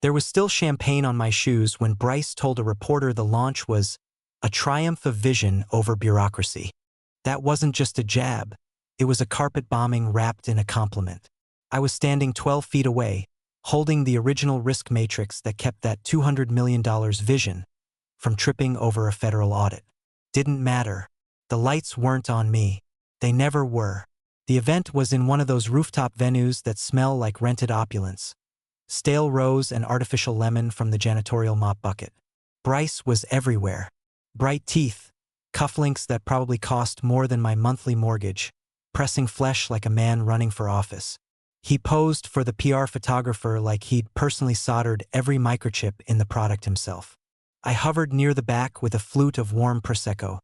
There was still champagne on my shoes when Bryce told a reporter the launch was a triumph of vision over bureaucracy. That wasn't just a jab. It was a carpet bombing wrapped in a compliment. I was standing 12 feet away, holding the original risk matrix that kept that $200 million vision from tripping over a federal audit. Didn't matter. The lights weren't on me. They never were. The event was in one of those rooftop venues that smell like rented opulence. Stale rose and artificial lemon from the janitorial mop bucket. Bryce was everywhere. Bright teeth, cufflinks that probably cost more than my monthly mortgage, pressing flesh like a man running for office. He posed for the PR photographer like he'd personally soldered every microchip in the product himself. I hovered near the back with a flute of warm Prosecco,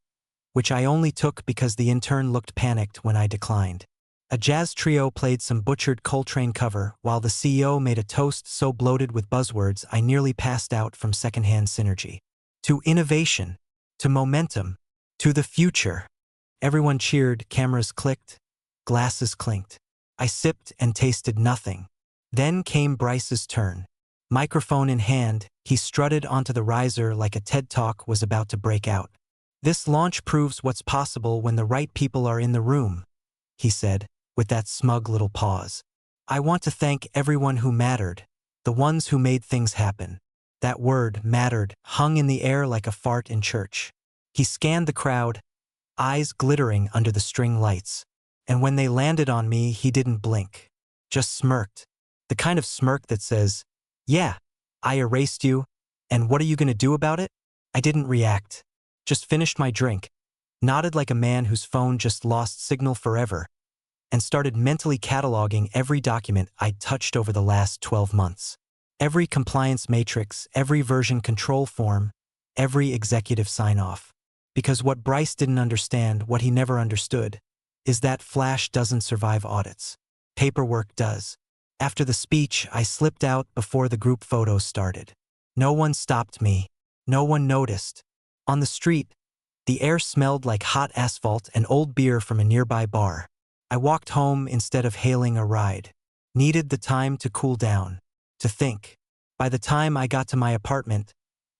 which I only took because the intern looked panicked when I declined. A jazz trio played some butchered Coltrane cover while the CEO made a toast so bloated with buzzwords I nearly passed out from secondhand synergy. To innovation, to momentum, to the future. Everyone cheered, cameras clicked, glasses clinked. I sipped and tasted nothing. Then came Bryce's turn. Microphone in hand, he strutted onto the riser like a TED Talk was about to break out. "This launch proves what's possible when the right people are in the room," he said, with that smug little pause. "I want to thank everyone who mattered, the ones who made things happen." That word, mattered, hung in the air like a fart in church. He scanned the crowd, eyes glittering under the string lights. And when they landed on me, he didn't blink. Just smirked. The kind of smirk that says, "Yeah, I erased you, and what are you going to do about it?" I didn't react. Just finished my drink, nodded like a man whose phone just lost signal forever, and started mentally cataloging every document I'd touched over the last 12 months. Every compliance matrix, every version control form, every executive sign-off. Because what Bryce didn't understand, what he never understood, is that flash doesn't survive audits. Paperwork does. After the speech, I slipped out before the group photos started. No one stopped me. No one noticed. On the street, the air smelled like hot asphalt and old beer from a nearby bar. I walked home instead of hailing a ride. Needed the time to cool down, to think. By the time I got to my apartment,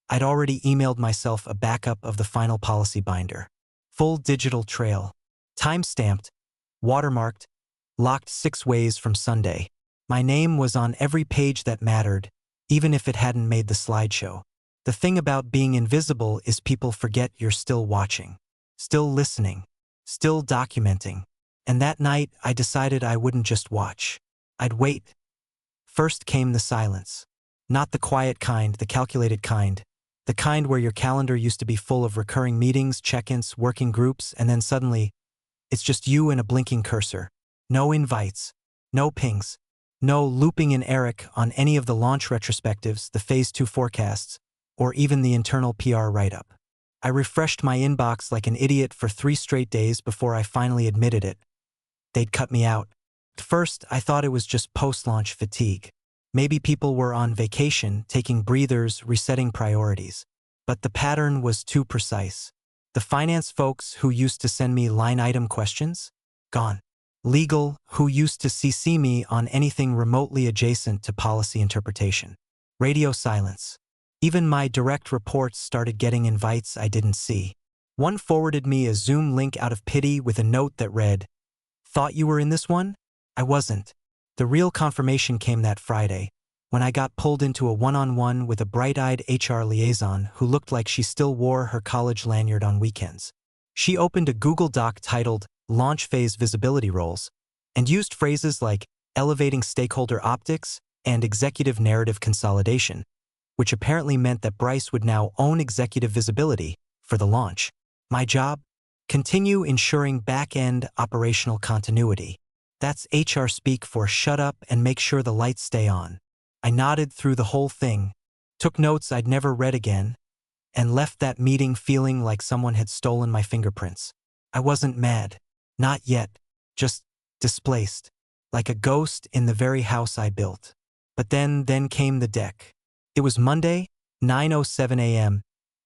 I'd already emailed myself a backup of the final policy binder. Full digital trail. Time-stamped, watermarked, locked 6 ways from Sunday. My name was on every page that mattered, even if it hadn't made the slideshow. The thing about being invisible is people forget you're still watching, still listening, still documenting. And that night, I decided I wouldn't just watch. I'd wait. First came the silence. Not the quiet kind, the calculated kind. The kind where your calendar used to be full of recurring meetings, check-ins, working groups, and then suddenly, it's just you and a blinking cursor. No invites, no pings, no looping in Eric on any of the launch retrospectives, the Phase 2 forecasts, or even the internal PR write-up. I refreshed my inbox like an idiot for 3 straight days before I finally admitted it. They'd cut me out. At first, I thought it was just post-launch fatigue. Maybe people were on vacation, taking breathers, resetting priorities. But the pattern was too precise. The finance folks who used to send me line-item questions? Gone. Legal, who used to CC me on anything remotely adjacent to policy interpretation? Radio silence. Even my direct reports started getting invites I didn't see. One forwarded me a Zoom link out of pity with a note that read, "Thought you were in this one?" I wasn't. The real confirmation came that Friday, when I got pulled into a one-on-one with a bright-eyed HR liaison who looked like she still wore her college lanyard on weekends. She opened a Google Doc titled Launch Phase Visibility Roles and used phrases like elevating stakeholder optics and executive narrative consolidation, which apparently meant that Bryce would now own executive visibility for the launch. My job? Continue ensuring back-end operational continuity. That's HR speak for shut up and make sure the lights stay on. I nodded through the whole thing, took notes I'd never read again, and left that meeting feeling like someone had stolen my fingerprints. I wasn't mad. Not yet. Just displaced. Like a ghost in the very house I built. But then came the deck. It was Monday, 9:07 a.m.,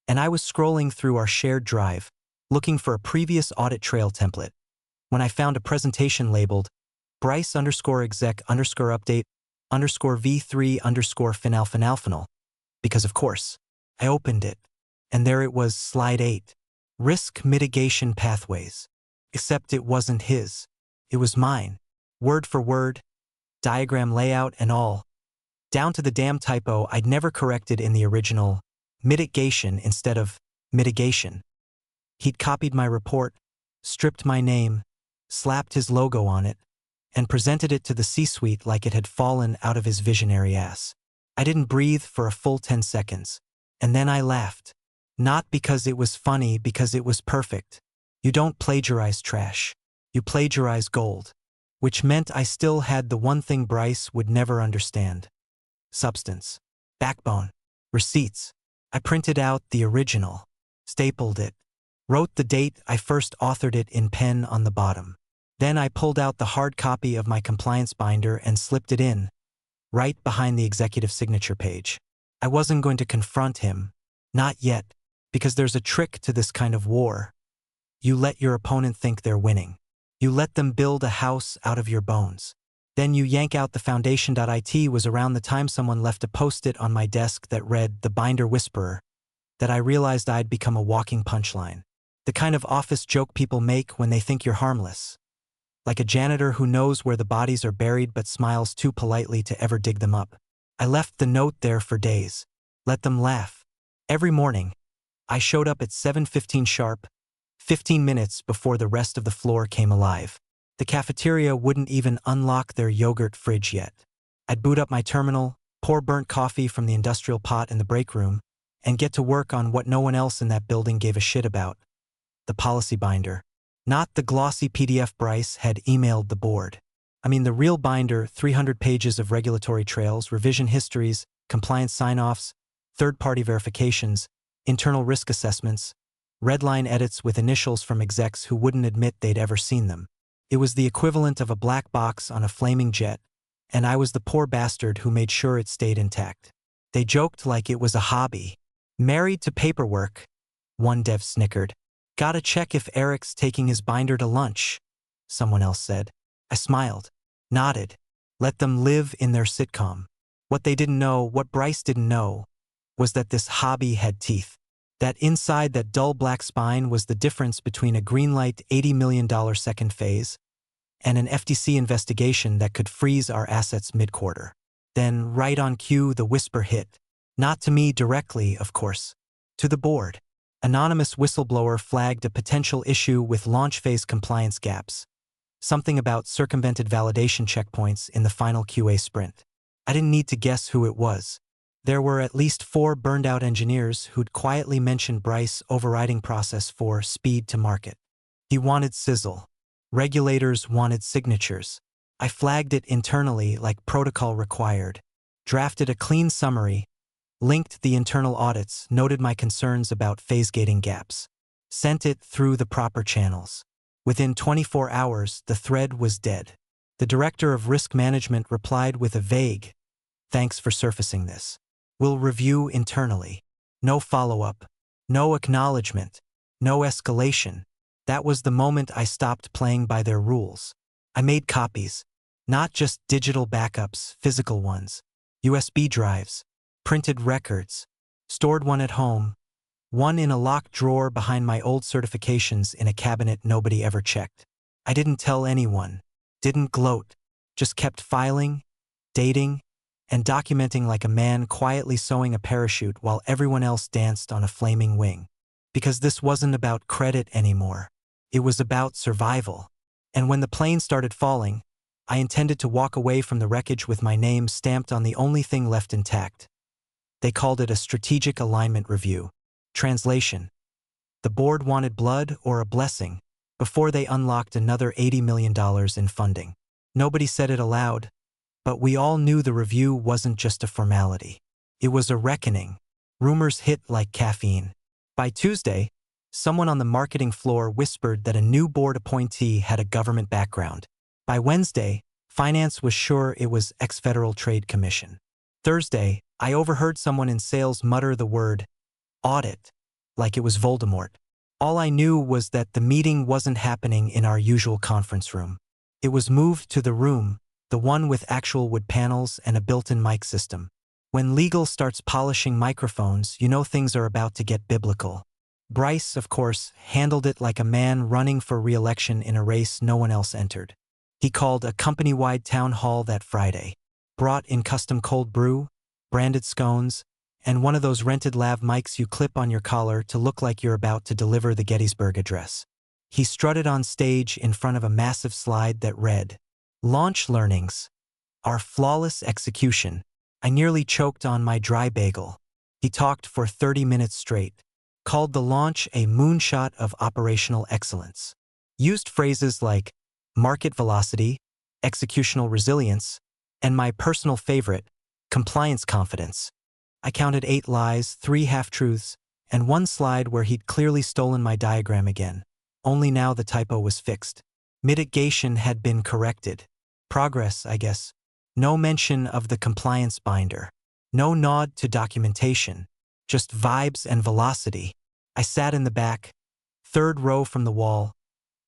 and I was scrolling through our shared drive, looking for a previous audit trail template, when I found a presentation labeled Bryce_exec_update underscore V3 underscore phenalphenalphenol. Because of course, I opened it, and there it was, slide 8. Risk mitigation pathways. Except it wasn't his. It was mine. Word for word, diagram layout and all. Down to the damn typo I'd never corrected in the original. Mitigation instead of mitigation. He'd copied my report, stripped my name, slapped his logo on it, and presented it to the C-suite like it had fallen out of his visionary ass. I didn't breathe for a full 10 seconds. And then I laughed. Not because it was funny, because it was perfect. You don't plagiarize trash. You plagiarize gold. Which meant I still had the one thing Bryce would never understand. Substance. Backbone. Receipts. I printed out the original. Stapled it. Wrote the date I first authored it in pen on the bottom. Then I pulled out the hard copy of my compliance binder and slipped it in, right behind the executive signature page. I wasn't going to confront him. Not yet. Because there's a trick to this kind of war. You let your opponent think they're winning. You let them build a house out of your bones. Then you yank out the foundation. It was around the time someone left a post-it on my desk that read, "The Binder Whisperer," that I realized I'd become a walking punchline. The kind of office joke people make when they think you're harmless. Like a janitor who knows where the bodies are buried but smiles too politely to ever dig them up. I left the note there for days. Let them laugh. Every morning, I showed up at 7:15 sharp, 15 minutes before the rest of the floor came alive. The cafeteria wouldn't even unlock their yogurt fridge yet. I'd boot up my terminal, pour burnt coffee from the industrial pot in the break room, and get to work on what no one else in that building gave a shit about. The policy binder. Not the glossy PDF Bryce had emailed the board. I mean the real binder, 300 pages of regulatory trails, revision histories, compliance sign-offs, third-party verifications, internal risk assessments, redline edits with initials from execs who wouldn't admit they'd ever seen them. It was the equivalent of a black box on a flaming jet, and I was the poor bastard who made sure it stayed intact. They joked like it was a hobby. Married to paperwork, one dev snickered. Gotta check if Eric's taking his binder to lunch, someone else said. I smiled, nodded. Let them live in their sitcom. What they didn't know, what Bryce didn't know, was that this hobby had teeth. That inside that dull black spine was the difference between a greenlight $80 million second phase and an FTC investigation that could freeze our assets mid-quarter. Then, right on cue, the whisper hit. Not to me directly, of course. To the board. Anonymous whistleblower flagged a potential issue with launch phase compliance gaps. Something about circumvented validation checkpoints in the final QA sprint. I didn't need to guess who it was. There were at least 4 burned-out engineers who'd quietly mentioned Bryce's overriding process for speed to market. He wanted sizzle. Regulators wanted signatures. I flagged it internally like protocol required, drafted a clean summary, linked the internal audits, noted my concerns about phase gating gaps, sent it through the proper channels. Within 24 hours, the thread was dead. The director of risk management replied with a vague, "Thanks for surfacing this. We'll review internally." No follow-up, no acknowledgement, no escalation. That was the moment I stopped playing by their rules. I made copies, not just digital backups, physical ones, USB drives, printed records, stored one at home, one in a locked drawer behind my old certifications in a cabinet nobody ever checked. I didn't tell anyone, didn't gloat, just kept filing, dating, and documenting like a man quietly sewing a parachute while everyone else danced on a flaming wing. Because this wasn't about credit anymore. It was about survival. And when the plane started falling, I intended to walk away from the wreckage with my name stamped on the only thing left intact. They called it a strategic alignment review. Translation: the board wanted blood or a blessing before they unlocked another $80 million in funding. Nobody said it aloud, but we all knew the review wasn't just a formality. It was a reckoning. Rumors hit like caffeine. By Tuesday, someone on the marketing floor whispered that a new board appointee had a government background. By Wednesday, finance was sure it was ex-Federal Trade Commission. Thursday, I overheard someone in sales mutter the word audit like it was Voldemort. All I knew was that the meeting wasn't happening in our usual conference room. It was moved to the room the one with actual wood panels and a built-in mic system. When legal starts polishing microphones, you know things are about to get biblical. Bryce, of course, handled it like a man running for re-election in a race no one else entered. He called a company-wide town hall that Friday, brought in custom cold brew, branded scones, and one of those rented lav mics you clip on your collar to look like you're about to deliver the Gettysburg Address. He strutted on stage in front of a massive slide that read, "Launch learnings. Our flawless execution." I nearly choked on my dry bagel. He talked for 30 minutes straight, called the launch a moonshot of operational excellence. Used phrases like market velocity, executional resilience, and my personal favorite, compliance confidence. I counted 8 lies, 3 half-truths, and 1 slide where he'd clearly stolen my diagram again. Only now the typo was fixed. Mitigation had been corrected. Progress, I guess. No mention of the compliance binder. No nod to documentation. Just vibes and velocity. I sat in the back, 3rd row from the wall,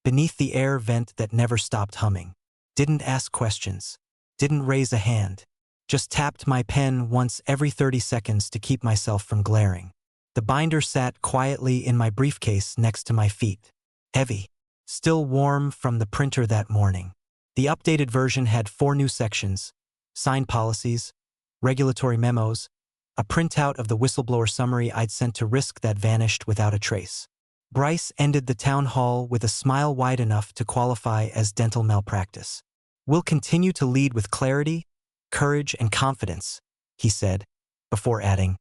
beneath the air vent that never stopped humming. Didn't ask questions. Didn't raise a hand. Just tapped my pen once every 30 seconds to keep myself from glaring. The binder sat quietly in my briefcase next to my feet. Heavy. Still warm from the printer that morning. The updated version had 4 new sections: signed policies, regulatory memos, a printout of the whistleblower summary I'd sent to Risk that vanished without a trace. Bryce ended the town hall with a smile wide enough to qualify as dental malpractice. "We'll continue to lead with clarity, courage, and confidence," he said, before adding,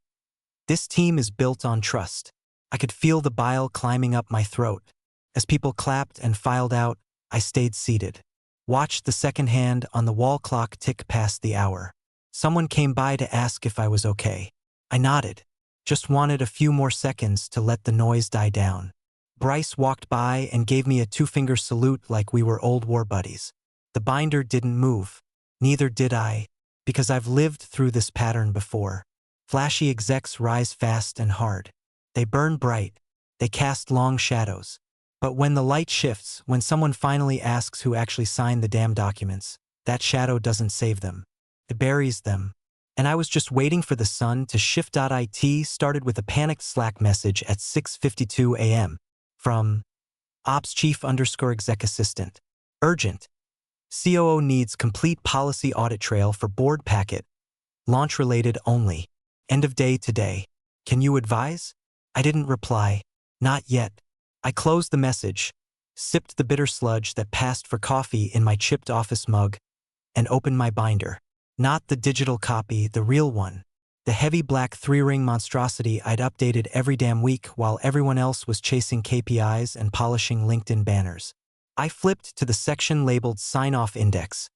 "This team is built on trust." I could feel the bile climbing up my throat. As people clapped and filed out, I stayed seated. Watched the second hand on the wall clock tick past the hour. Someone came by to ask if I was okay. I nodded. Just wanted a few more seconds to let the noise die down. Bryce walked by and gave me a 2-finger salute like we were old war buddies. The binder didn't move. Neither did I, because I've lived through this pattern before. Flashy execs rise fast and hard. They burn bright. They cast long shadows. But when the light shifts, when someone finally asks who actually signed the damn documents, that shadow doesn't save them. It buries them. And I was just waiting for the sun to shift. It started with a panicked Slack message at 6:52 a.m. from Ops Chief _exec assistant. Urgent. COO needs complete policy audit trail for board packet. Launch related only. End of day today. Can you advise? I didn't reply. Not yet. I closed the message, sipped the bitter sludge that passed for coffee in my chipped office mug, and opened my binder. Not the digital copy, the real one. The heavy black 3-ring monstrosity I'd updated every damn week while everyone else was chasing KPIs and polishing LinkedIn banners. I flipped to the section labeled Sign-Off Index.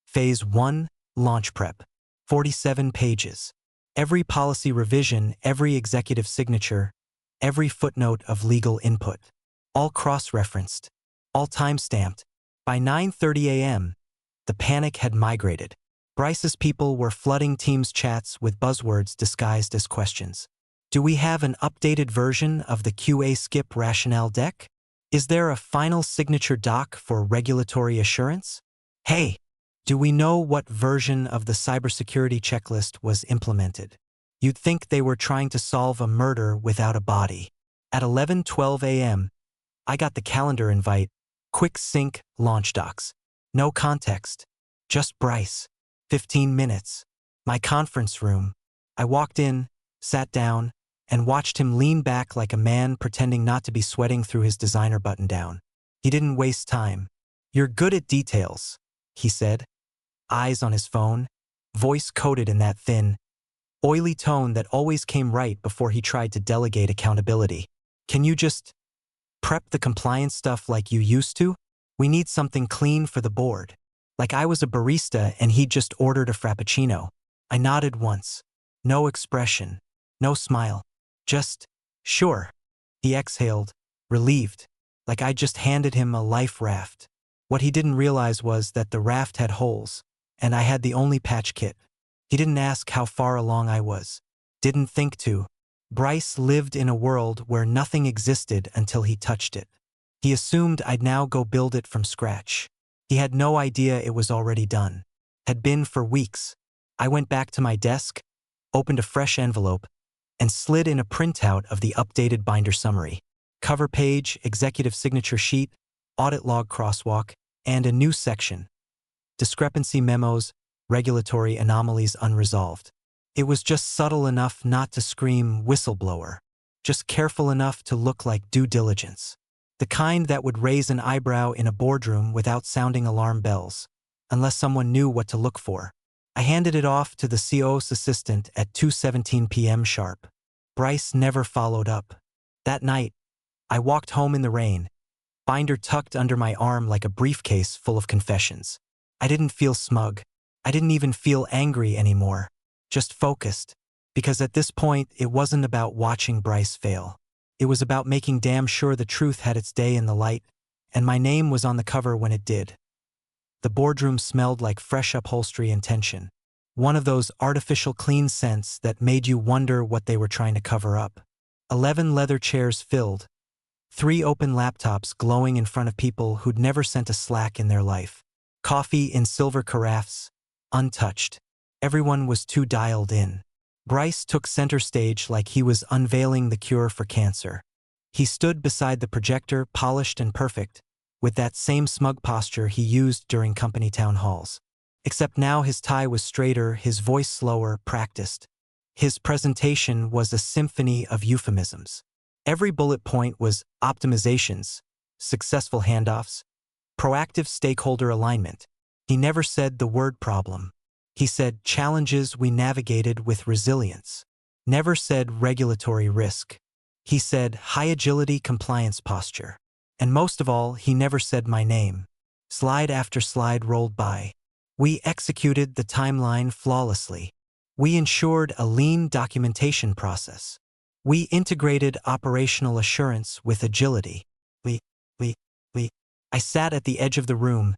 Phase 1, Launch Prep. 47 pages. Every policy revision, every executive signature, every footnote of legal input. All cross-referenced. All time-stamped. By 9:30 a.m., the panic had migrated. Bryce's people were flooding Teams chats with buzzwords disguised as questions. Do we have an updated version of the QA skip rationale deck? Is there a final signature doc for regulatory assurance? Hey, do we know what version of the cybersecurity checklist was implemented? You'd think they were trying to solve a murder without a body. At 11:12 a.m., I got the calendar invite, quick sync launch docs. No context. Just Bryce. 15 minutes. My conference room. I walked in, sat down, and watched him lean back like a man pretending not to be sweating through his designer button-down. He didn't waste time. "You're good at details," he said. Eyes on his phone, voice coated in that thin, oily tone that always came right before he tried to delegate accountability. "Can you just prep the compliance stuff like you used to? We need something clean for the board." Like I was a barista and he'd just ordered a frappuccino. I nodded once. No expression. No smile. Just, "Sure." He exhaled, relieved, like I just handed him a life raft. What he didn't realize was that the raft had holes, and I had the only patch kit. He didn't ask how far along I was. Didn't think to. Bryce lived in a world where nothing existed until he touched it. He assumed I'd now go build it from scratch. He had no idea it was already done. Had been for weeks. I went back to my desk, opened a fresh envelope, and slid in a printout of the updated binder summary. Cover page, executive signature sheet, audit log crosswalk, and a new section. Discrepancy memos, regulatory anomalies unresolved. It was just subtle enough not to scream whistleblower, just careful enough to look like due diligence. The kind that would raise an eyebrow in a boardroom without sounding alarm bells, unless someone knew what to look for. I handed it off to the COO's assistant at 2:17 p.m. sharp. Bryce never followed up. That night, I walked home in the rain, binder tucked under my arm like a briefcase full of confessions. I didn't feel smug. I didn't even feel angry anymore. Just focused. Because at this point, it wasn't about watching Bryce fail. It was about making damn sure the truth had its day in the light, and my name was on the cover when it did. The boardroom smelled like fresh upholstery and tension. One of those artificial clean scents that made you wonder what they were trying to cover up. 11 leather chairs filled. 3 open laptops glowing in front of people who'd never sent a Slack in their life. Coffee in silver carafes, untouched. Everyone was too dialed in. Bryce took center stage like he was unveiling the cure for cancer. He stood beside the projector, polished and perfect, with that same smug posture he used during company town halls. Except now his tie was straighter, his voice slower, practiced. His presentation was a symphony of euphemisms. Every bullet point was optimizations, successful handoffs, proactive stakeholder alignment. He never said the word problem. He said challenges we navigated with resilience. Never said regulatory risk. He said high agility compliance posture. And most of all, he never said my name. Slide after slide rolled by. We executed the timeline flawlessly. We ensured a lean documentation process. We integrated operational assurance with agility. We. I sat at the edge of the room,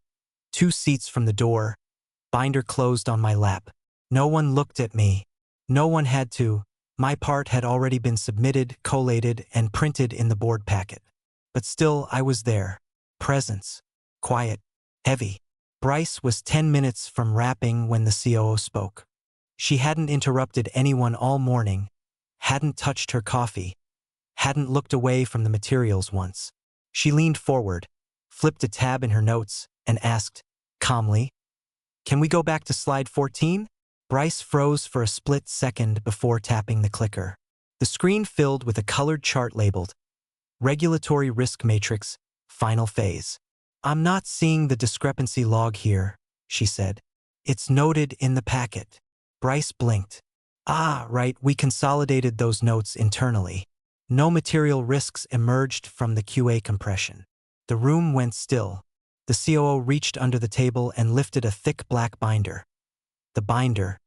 2 seats from the door, binder closed on my lap. No one looked at me. No one had to. My part had already been submitted, collated, and printed in the board packet. But still, I was there. Presence. Quiet. Heavy. Bryce was 10 minutes from wrapping when the COO spoke. She hadn't interrupted anyone all morning, hadn't touched her coffee, hadn't looked away from the materials once. She leaned forward, flipped a tab in her notes, and asked, calmly, "Can we go back to slide 14? Bryce froze for a split second before tapping the clicker. The screen filled with a colored chart labeled, Regulatory Risk Matrix, Final Phase. "I'm not seeing the discrepancy log here," she said. "It's noted in the packet." Bryce blinked. "Ah, right, we consolidated those notes internally. No material risks emerged from the QA compression." The room went still. The COO reached under the table and lifted a thick black binder. The binder,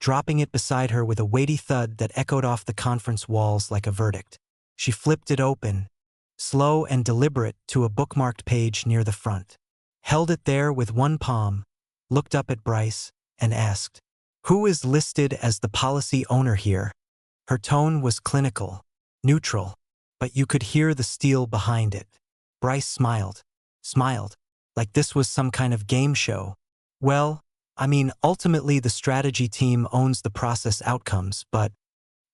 dropping it beside her with a weighty thud that echoed off the conference walls like a verdict. She flipped it open, slow and deliberate, to a bookmarked page near the front. Held it there with one palm, looked up at Bryce, and asked, "Who is listed as the policy owner here?" Her tone was clinical, neutral, but you could hear the steel behind it. Bryce smiled, like this was some kind of game show. "Well, I mean, ultimately the strategy team owns the process outcomes, but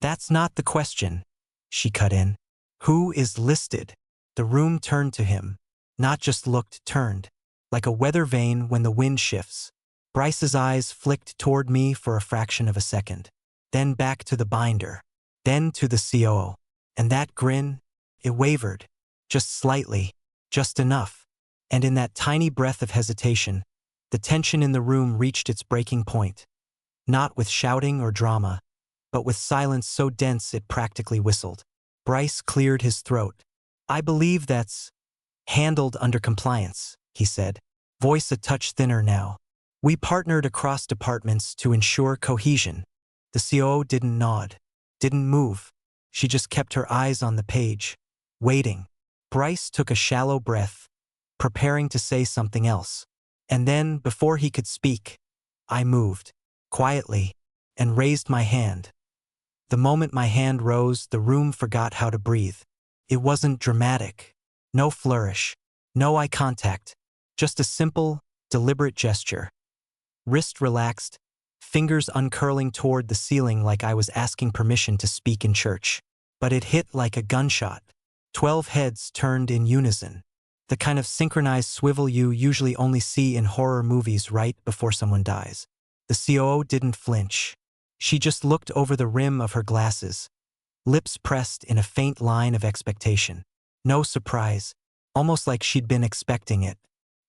that's not the question," she cut in. "Who is listed?" The room turned to him. Not just looked, turned. Like a weather vane when the wind shifts. Bryce's eyes flicked toward me for a fraction of a second. Then back to the binder. Then to the COO. And that grin, it wavered. Just slightly. Just enough. And in that tiny breath of hesitation, the tension in the room reached its breaking point. Not with shouting or drama, but with silence so dense it practically whistled. Bryce cleared his throat. "I believe that's handled under compliance," he said, voice a touch thinner now. "We partnered across departments to ensure cohesion." The COO didn't nod, didn't move. She just kept her eyes on the page, waiting. Bryce took a shallow breath, preparing to say something else. And then, before he could speak, I moved, quietly, and raised my hand. The moment my hand rose, the room forgot how to breathe. It wasn't dramatic. No flourish. No eye contact. Just a simple, deliberate gesture. wrist relaxed, fingers uncurling toward the ceiling like I was asking permission to speak in church. But it hit like a gunshot. 12 heads turned in unison. The kind of synchronized swivel you usually only see in horror movies right before someone dies. The COO didn't flinch. She just looked over the rim of her glasses, lips pressed in a faint line of expectation. No surprise, almost like she'd been expecting it.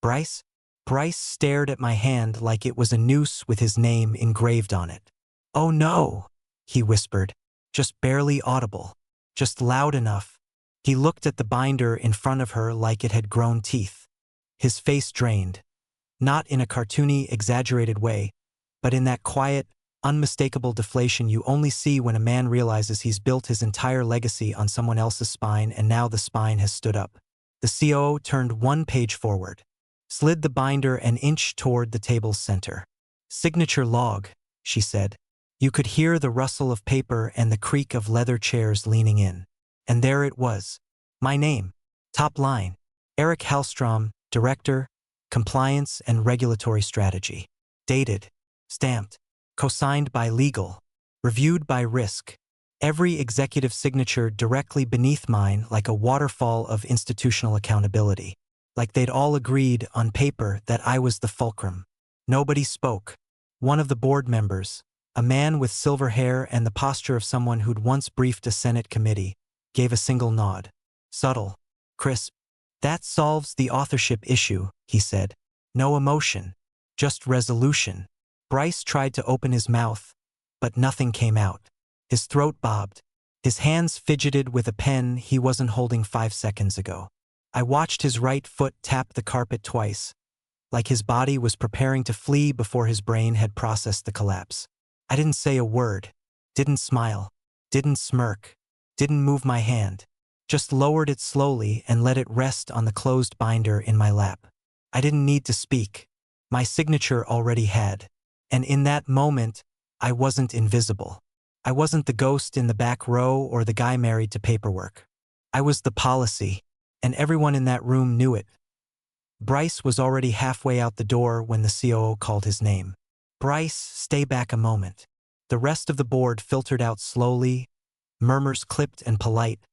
Bryce? Bryce stared at my hand like it was a noose with his name engraved on it. "Oh no," he whispered, just barely audible, just loud enough. He looked at the binder in front of her like it had grown teeth. His face drained, not in a cartoony, exaggerated way, but in that quiet, unmistakable deflation you only see when a man realizes he's built his entire legacy on someone else's spine and now the spine has stood up. The COO turned one page forward, slid the binder an inch toward the table's center. "Signature log," she said. You could hear the rustle of paper and the creak of leather chairs leaning in. And there it was. My name. Top line. Eric Hallstrom, Director, Compliance and Regulatory Strategy. Dated. Stamped. Co-signed by legal. Reviewed by risk. Every executive signature directly beneath mine like a waterfall of institutional accountability. Like they'd all agreed on paper that I was the fulcrum. Nobody spoke. One of the board members, a man with silver hair and the posture of someone who'd once briefed a Senate committee, gave a single nod. Subtle. Crisp. "That solves the authorship issue," he said. "No emotion. Just resolution." Bryce tried to open his mouth, but nothing came out. His throat bobbed. His hands fidgeted with a pen he wasn't holding 5 seconds ago. I watched his right foot tap the carpet twice, like his body was preparing to flee before his brain had processed the collapse. I didn't say a word, didn't smile, didn't smirk, didn't move my hand, just lowered it slowly and let it rest on the closed binder in my lap. I didn't need to speak. My signature already had. And in that moment, I wasn't invisible. I wasn't the ghost in the back row or the guy married to paperwork. I was the policy, and everyone in that room knew it. Bryce was already halfway out the door when the COO called his name. "Bryce, stay back a moment." The rest of the board filtered out slowly, murmurs clipped and polite,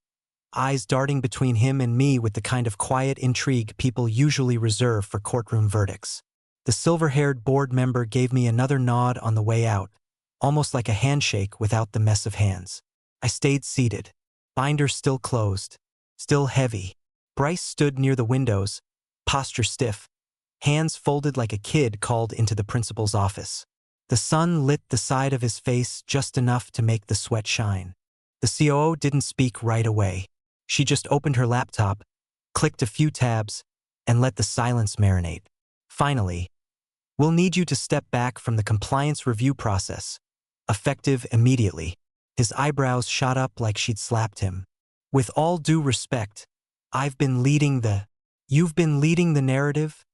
eyes darting between him and me with the kind of quiet intrigue people usually reserve for courtroom verdicts. The silver-haired board member gave me another nod on the way out, almost like a handshake without the mess of hands. I stayed seated, binder still closed, still heavy. Bryce stood near the windows, posture stiff, hands folded like a kid called into the principal's office. The sun lit the side of his face just enough to make the sweat shine. The COO didn't speak right away. She just opened her laptop, clicked a few tabs, and let the silence marinate. Finally, "We'll need you to step back from the compliance review process. Effective immediately." His eyebrows shot up like she'd slapped him. "With all due respect, You've been leading the narrative,"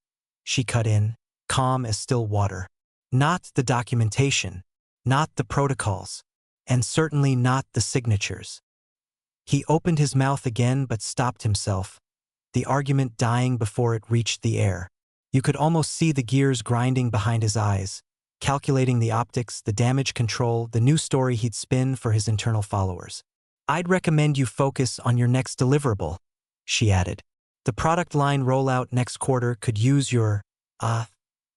she cut in, calm as still water. "Not the documentation, not the protocols, and certainly not the signatures." He opened his mouth again but stopped himself, the argument dying before it reached the air. You could almost see the gears grinding behind his eyes, calculating the optics, the damage control, the new story he'd spin for his internal followers. "I'd recommend you focus on your next deliverable," she added. "The product line rollout next quarter could use your,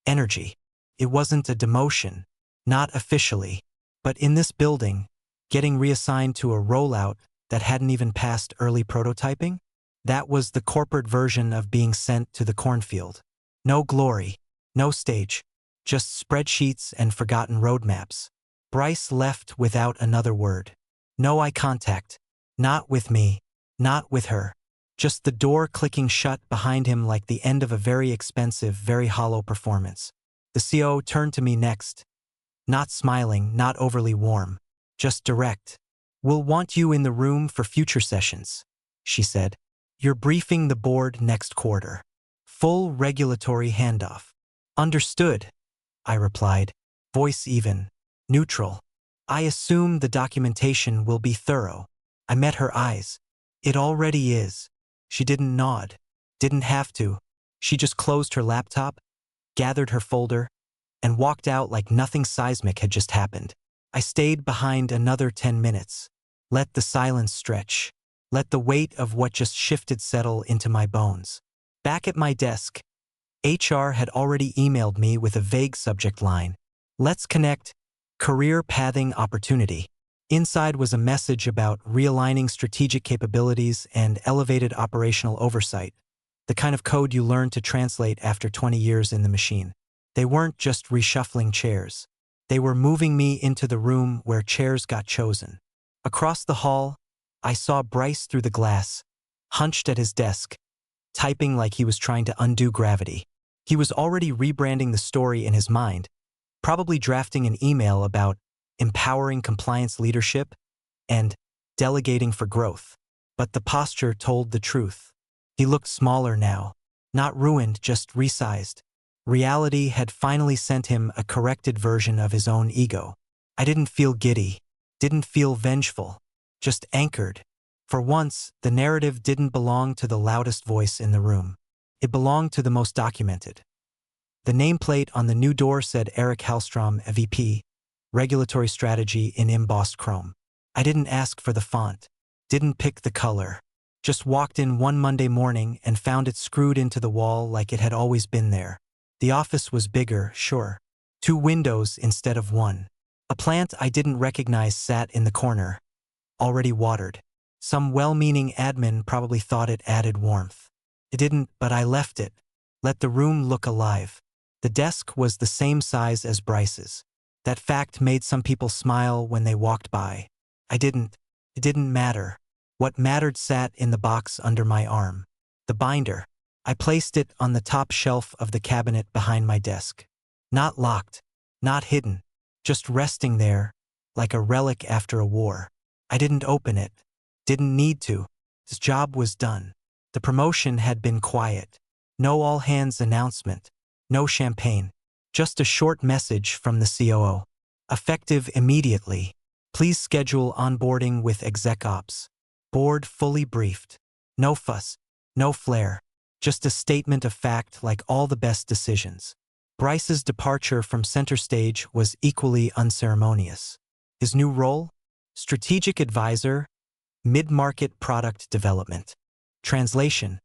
energy." It wasn't a demotion, not officially, but in this building, getting reassigned to a rollout that hadn't even passed early prototyping? That was the corporate version of being sent to the cornfield. No glory, no stage, just spreadsheets and forgotten roadmaps. Bryce left without another word. No eye contact. Not with me, not with her. Just the door clicking shut behind him like the end of a very expensive, very hollow performance. The CO turned to me next. Not smiling, not overly warm. Just direct. "We'll want you in the room for future sessions," she said. "You're briefing the board next quarter. Full regulatory handoff." "Understood," I replied, voice even, neutral. "I assume the documentation will be thorough." I met her eyes. "It already is." She didn't nod. Didn't have to. She just closed her laptop, gathered her folder, and walked out like nothing seismic had just happened. I stayed behind another 10 minutes. Let the silence stretch. Let the weight of what just shifted settle into my bones. Back at my desk, HR had already emailed me with a vague subject line. Let's connect. Career pathing opportunity. Inside was a message about realigning strategic capabilities and elevated operational oversight, the kind of code you learn to translate after 20 years in the machine. They weren't just reshuffling chairs. They were moving me into the room where chairs got chosen. Across the hall, I saw Bryce through the glass, hunched at his desk, typing like he was trying to undo gravity. He was already rebranding the story in his mind, probably drafting an email about empowering compliance leadership and delegating for growth. But the posture told the truth. He looked smaller now, not ruined, just resized. Reality had finally sent him a corrected version of his own ego. I didn't feel giddy, didn't feel vengeful, just anchored. For once, the narrative didn't belong to the loudest voice in the room. It belonged to the most documented. The nameplate on the new door said Eric Hallstrom, VP, Regulatory Strategy in embossed chrome. I didn't ask for the font, didn't pick the color. Just walked in one Monday morning and found it screwed into the wall like it had always been there. The office was bigger, sure. 2 windows instead of 1. A plant I didn't recognize sat in the corner, already watered. Some well-meaning admin probably thought it added warmth. It didn't, but I left it. Let the room look alive. The desk was the same size as Bryce's. That fact made some people smile when they walked by. I didn't. It didn't matter. What mattered sat in the box under my arm. The binder. I placed it on the top shelf of the cabinet behind my desk. Not locked, not hidden, just resting there, like a relic after a war. I didn't open it, didn't need to. His job was done. The promotion had been quiet. No all-hands announcement, no champagne, just a short message from the COO. Effective immediately. Please schedule onboarding with exec ops. Board fully briefed. No fuss, no flair. Just a statement of fact like all the best decisions. Bryce's departure from center stage was equally unceremonious. His new role? Strategic advisor, mid-market product development. Translation: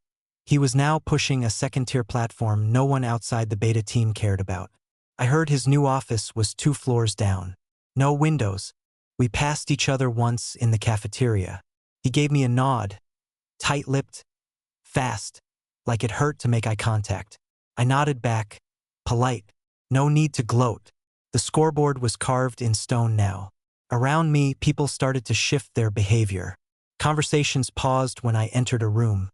he was now pushing a second-tier platform no one outside the beta team cared about. I heard his new office was 2 floors down. No windows. We passed each other once in the cafeteria. He gave me a nod, tight-lipped, fast, like it hurt to make eye contact. I nodded back, polite. No need to gloat. The scoreboard was carved in stone now. Around me, people started to shift their behavior. Conversations paused when I entered a room.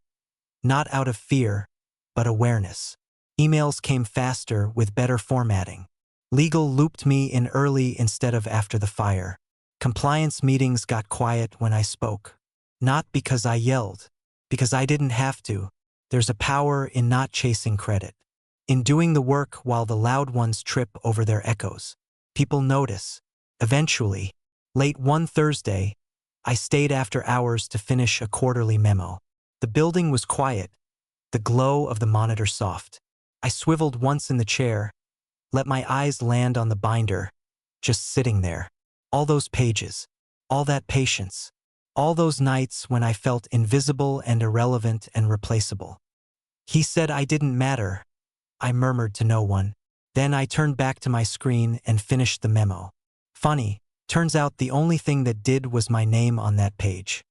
Not out of fear, but awareness. Emails came faster with better formatting. Legal looped me in early instead of after the fire. Compliance meetings got quiet when I spoke. Not because I yelled, because I didn't have to. There's a power in not chasing credit. In doing the work while the loud ones trip over their echoes. People notice. Eventually, late one Thursday, I stayed after hours to finish a quarterly memo. The building was quiet, the glow of the monitor soft. I swiveled once in the chair, let my eyes land on the binder, just sitting there. All those pages, all that patience, all those nights when I felt invisible and irrelevant and replaceable. He said I didn't matter, I murmured to no one. Then I turned back to my screen and finished the memo. Funny, turns out the only thing that did was my name on that page.